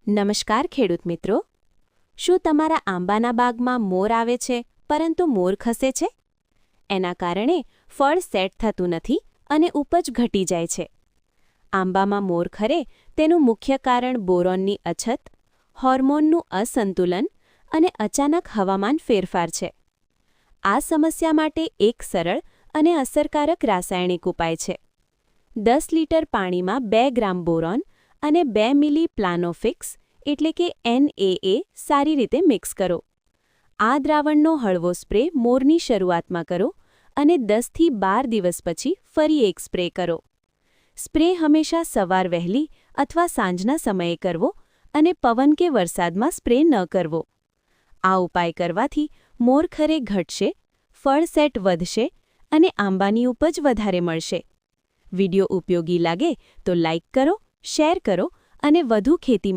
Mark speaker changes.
Speaker 1: નમસ્કાર ખેડૂત મિત્રો, શું તમારા આંબાના બાગમાં મોર આવે છે પરંતુ મોર ખસે છે? એના કારણે ફળ સેટ થતું નથી અને ઉપજ ઘટી જાય છે. આંબામાં મોર ખરે તેનું મુખ્ય કારણ બોરોનની અછત, હોર્મોનનું અસંતુલન અને અચાનક હવામાન ફેરફાર છે. આ સમસ્યા માટે એક સરળ અને અસરકારક રાસાયણિક ઉપાય છે. 10 લીટર પાણીમાં 2 ગ્રામ બોરોન અને 2 મિલી પ્લાનોફિક્સ એટલે કે NAA સારી રીતે મિક્સ કરો. આ દ્રાવણનો હળવો સ્પ્રે મોરની શરૂઆતમાં કરો અને 10 થી 12 દિવસ પછી ફરી એક સ્પ્રે કરો. સ્પ્રે હંમેશા સવાર વહેલી અથવા સાંજના સમયે કરવો અને પવન કે વરસાદમાં સ્પ્રે ન કરવો. આ ઉપાય કરવાથી મોર ખરે ઘટશે, ફળ સેટ વધશે અને આંબાની ઉપજ વધારે મળશે. વિડિયો ઉપયોગી લાગે તો લાઇક કરો, શેર કરો અને વધુ ખેતી